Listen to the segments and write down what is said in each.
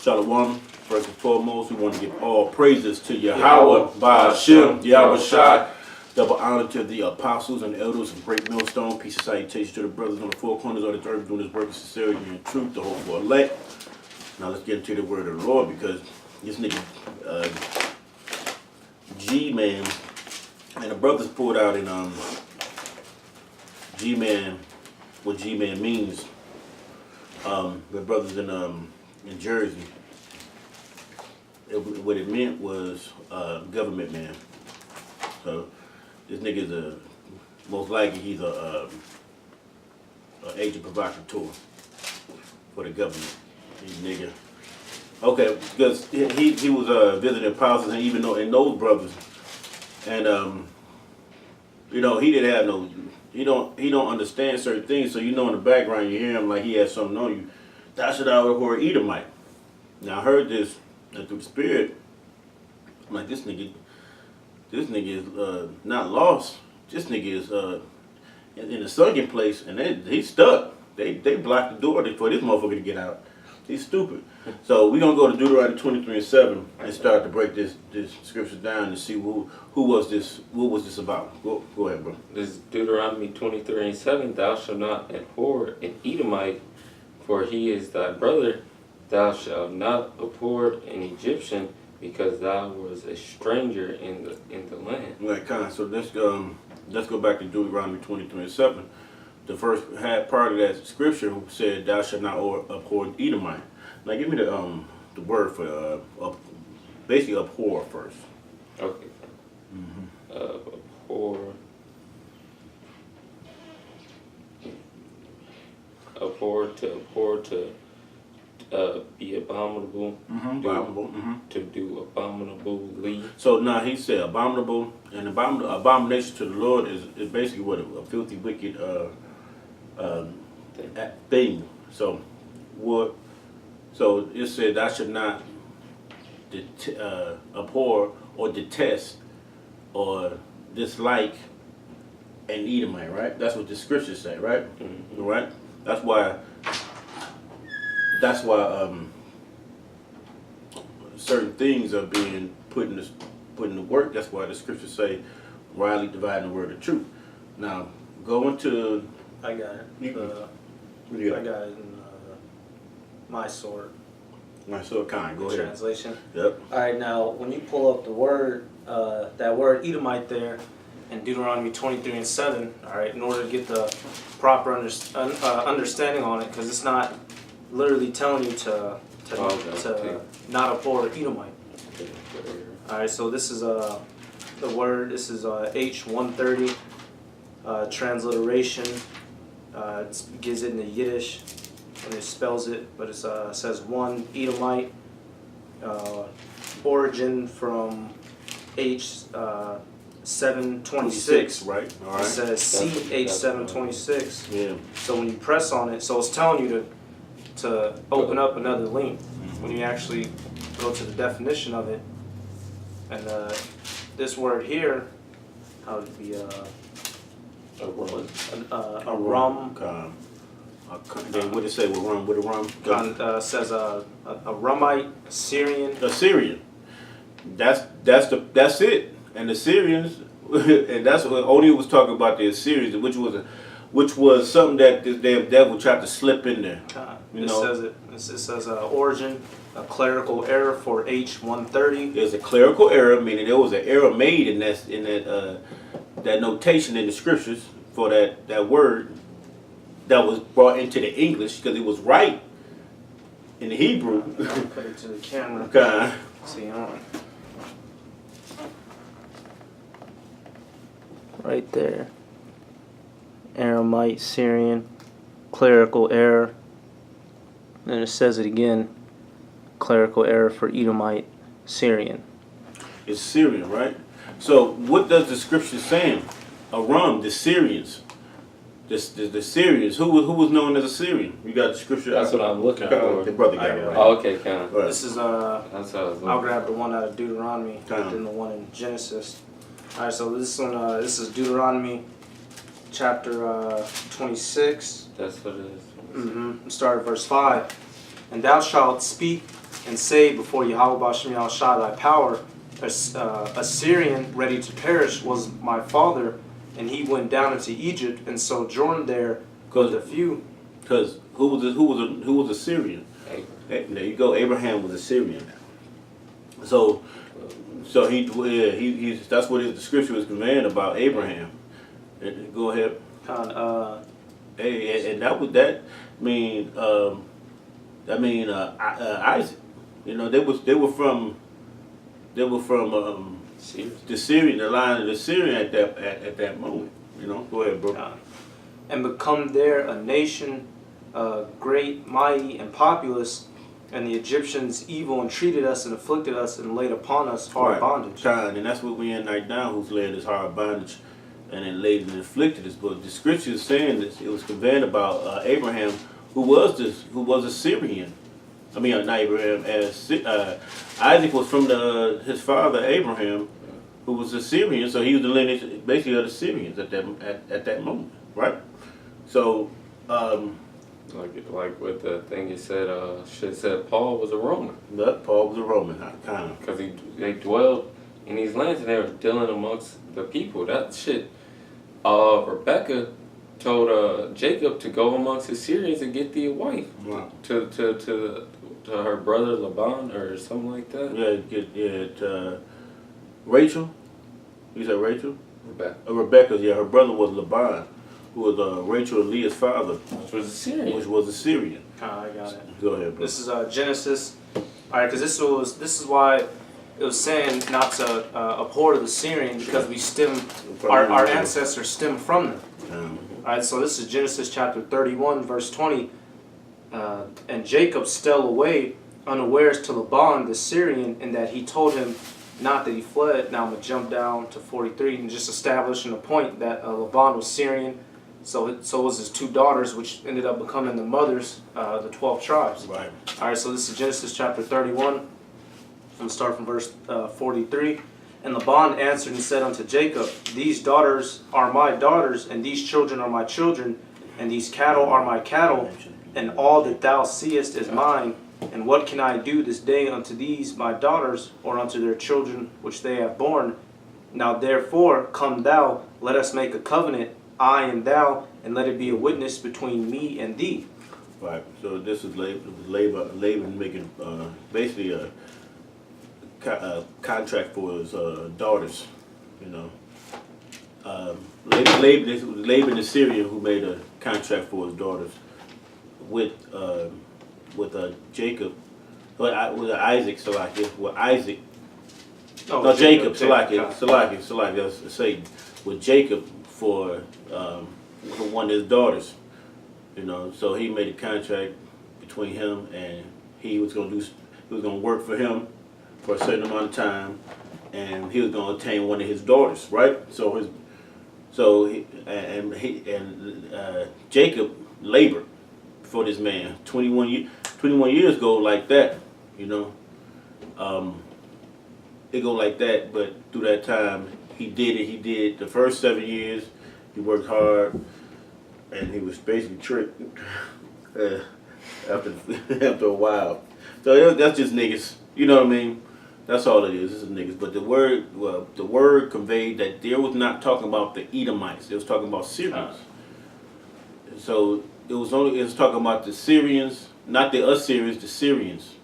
Shalom. First and foremost, we want to give all praises to Yahweh, Ba'ashem, Yahweh Shai. Double honor to the apostles and elders of Great Millstone. Peace and salutation to the brothers on the four corners of this earth doing this work of sincerity and truth, the hope for elect. Now let's get into the word of the Lord, because this nigga G-Man and the brothers pulled out in G-Man, what G-Man means. The brothers in Jersey, what it meant was government man. So this nigga is most likely he's a agent provocateur for the government. He nigga. Okay, because he was visiting apostles, and even though in those brothers, and you know, he didn't have no. He don't understand certain things, so you know in the background you hear him like he has something on you. That's what I would call Edomite. Now I heard this through the spirit. I'm like, this nigga is not lost. This nigga is in a sunken place, and he's stuck. They blocked the door for this motherfucker to get out. He's stupid. So we're gonna go to Deuteronomy 23:7 and start to break this scripture down and see who was this, what was this about. Go ahead, bro. This is Deuteronomy 23:7. Thou shalt not abhor an Edomite, for he is thy brother. Thou shalt not abhor an Egyptian, because thou was a stranger in the land. Right, kind. So let's go back to Deuteronomy 23:7. The first part of that scripture said, "Thou shalt not abhor Edomite." Now, give me the word for basically abhor first. Okay. Abhor. Abhor to be abominable. Abominable. To do abominably. So now he said abominable, and abomination to the Lord is basically what a filthy, wicked thing. So what? So it said I should not abhor or detest or dislike an Edomite, right? That's what the scriptures say, right? Mm-hmm. Right. That's why certain things are being put in the work. That's why the scriptures say, rightly dividing the word of truth. Now, going to... I got it. I got it in my sword. My sword, kind. Go ahead. Translation. Yep. All right. Now, when you pull up the word, that word Edomite there, in Deuteronomy 23:7. All right. In order to get the proper understanding on it, because it's not literally telling you to not abhor Edomite. All right. So this is the word. This is H130 transliteration. It gives it in the Yiddish, and it spells it, but it says one Edomite, origin from H 726. Right. All right. It says CH 726. Yeah. So when you press on it, so it's telling you to open up another link. When you actually go to the definition of it, and this word here, how would it be a rum. What did it say with rum? With a rum? Says a Rumite, Syrian. Assyrian. That's it. And the Syrians, and that's what only was talking about the Assyrians, which was something that this damn devil tried to slip in there. It says origin, a clerical error for H130. There's a clerical error, meaning there was an error made in that notation in the scriptures for that word that was brought into the English, because it was right in the Hebrew. I'll put it to the camera. Okay. See on. Right there. Aramite, Syrian, clerical error. And it says it again. Clerical error for Edomite, Syrian. It's Syrian, right? So what does the scripture saying? Aram, the Syrians. The Syrians. Who was known as a Syrian? You got the scripture. That's what I'm looking for. The brother got it right. Oh, okay, kind of. Right. This is That's how I was I'll grab the one out of Deuteronomy, Kind. then the one in Genesis. All right, so this one, this is Deuteronomy, chapter 26. That's what it is. Start at verse 5. And thou shalt speak and say before Yahweh Bashem Yahushua thy power, a Syrian ready to perish was my father, and he went down into Egypt and sojourned there with a few. Because who was a Syrian? There you go. Abraham was a Syrian. So he that's what the scripture was conveying about Abraham. Go ahead. And that was that. Isaac. You know, they were from the Syrian, the line of the Syrian at that moment. You know, go ahead, bro. And become there a nation, great, mighty, and populous. And the Egyptians evil entreated us and afflicted us and laid upon us hard bondage. And that's what we're in right now, who's laid us hard bondage and then laid and afflicted us. But the scripture is saying that it was conveyed about Abraham, who was a Syrian. I mean, not Abraham, Isaac was from his father Abraham, who was a Syrian, so he was the lineage basically of the Syrians at that moment, right? So, like with the thing you said, shit said Paul was a Roman. But Paul was a Roman, kind of. Because they dwelled in these lands and they were dealing amongst the people. That shit, Rebecca told Jacob to go amongst the Syrians and get thee a wife. Wow. To her brother Laban or something like that. Yeah, Rachel. You said Rachel? Rebecca. Rebecca, yeah, her brother was Laban, who was Rachel and Leah's father. Which was a Syrian. I got it. Go ahead, bro. This is Genesis. All right, because this is why it was saying not to abhor the Syrian, because our ancestors stem from them. All right, so this is Genesis chapter 31, verse 20. And Jacob stole away unawares to Laban the Syrian, and that he told him not that he fled. Now I'm going to jump down to 43 and just establishing the point that Laban was Syrian. So was his two daughters, which ended up becoming the mothers, the 12 tribes. Right. All right, so this is Genesis chapter 31. I'm going to start from verse 43. And Laban answered and said unto Jacob, these daughters are my daughters, and these children are my children, and these cattle are my cattle, and all that thou seest is mine. And what can I do this day unto these my daughters, or unto their children which they have borne? Now therefore come thou, let us make a covenant, I and thou, and let it be a witness between me and thee. Right. So this is Laban making basically a contract for his daughters. You know, Laban the Syrian who made a contract for his daughters with Jacob, with Isaac, Isaac. Oh, No, Jacob, Salakia, that's Satan, with Jacob for one of his daughters. You know, so he made a contract between him and he was gonna work for him for a certain amount of time, and he was gonna obtain one of his daughters, right? Jacob labored for this man 21 years ago, like that, you know. It go like that, but through that time he did the first 7 years he worked hard, and he was basically tricked after a while. So that's just niggas, you know what I mean? That's all it is. This is niggas. But the word conveyed that there was not talking about the Edomites. It was talking about Syrians. So it was talking about the Syrians, not the Assyrians, the Syrians.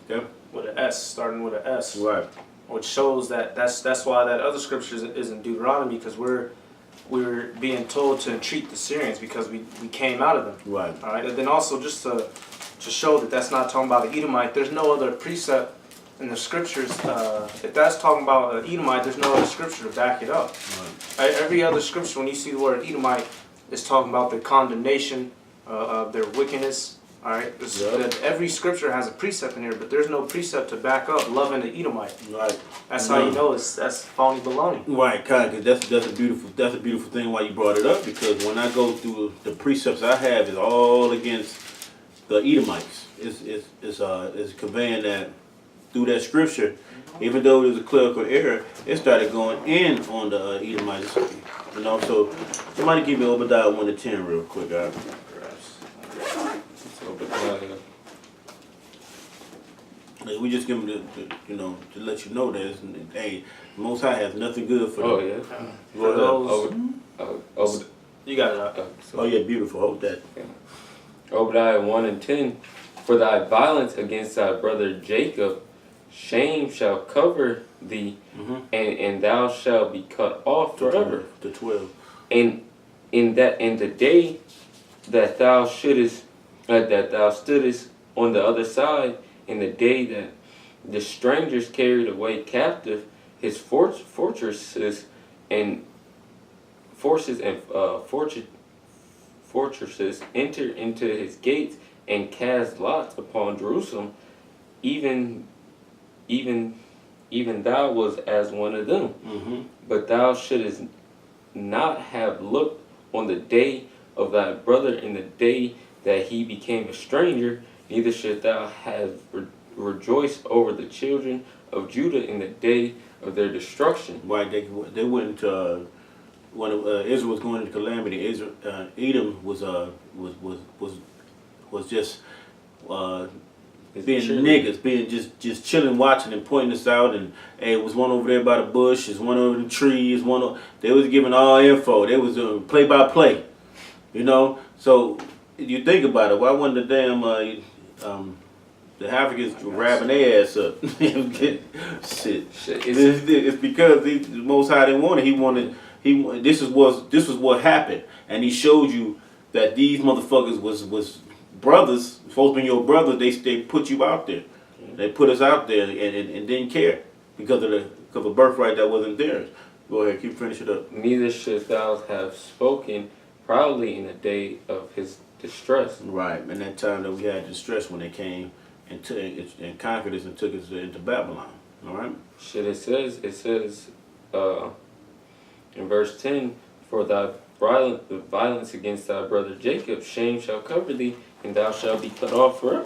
Okay. With an S, starting with an S. Right. Which shows that's why that other scripture is in Deuteronomy, because we're being told to entreat the Syrians because we came out of them. Right. All right. And then also just to show that that's not talking about an Edomite, there's no other precept in the scriptures. If that's talking about an Edomite, there's no other scripture to back it up. Right. Every other scripture, when you see the word Edomite, is talking about the condemnation of their wickedness. All right. Every scripture has a precept in here, but there's no precept to back up loving the Edomite. Right. That's how you know that's phony baloney. Right, because that's a beautiful thing why you brought it up, because when I go through the precepts I have is all against the Edomites. It's conveying that through that scripture, even though there's a clerical error, it started going in on the Edomites. You know, so somebody give me Obadiah 1 to 10 real quick, guys. Obadiah We just give them to let you know that hey, the Most High has nothing good for them. Oh yeah. For those, Over, you got it. Oh yeah, beautiful. Hold that. Obadiah 1:10. For thy violence against thy brother Jacob, shame shall cover thee, and thou shalt be cut off forever. The 12. And in the day that thou shouldest that thou stoodest on the other side, in the day that the strangers carried away captive his fortresses and fortresses enter into his gates and cast lots upon Jerusalem, even thou was as one of them. But thou shouldest not have looked on the day of thy brother in the day that he became a stranger, neither should thou have rejoiced over the children of Judah in the day of their destruction. Right, they went into when Israel was going into calamity. Edom was just being niggas, being just chilling, watching and pointing us out. And hey, it was one over there by the bush, there's one over the trees, they was giving all info. They was doing play by play, So you think about it, why wasn't the damn the Africans wrapping their ass up? Shit. It's because the Most High didn't want it. This was what happened, and he showed you that these motherfuckers was brothers, supposed to be your brothers. They put you out there. They put us out there and didn't care because of a birthright that wasn't theirs. Go ahead, keep finishing up. Neither should thou have spoken proudly in the day of his distress. Right, and that time that we had distress when they came and conquered us and took us into Babylon. All right. Shit, it says in verse 10, for thy violence against thy brother Jacob, shame shall cover thee, and thou shalt be cut off forever.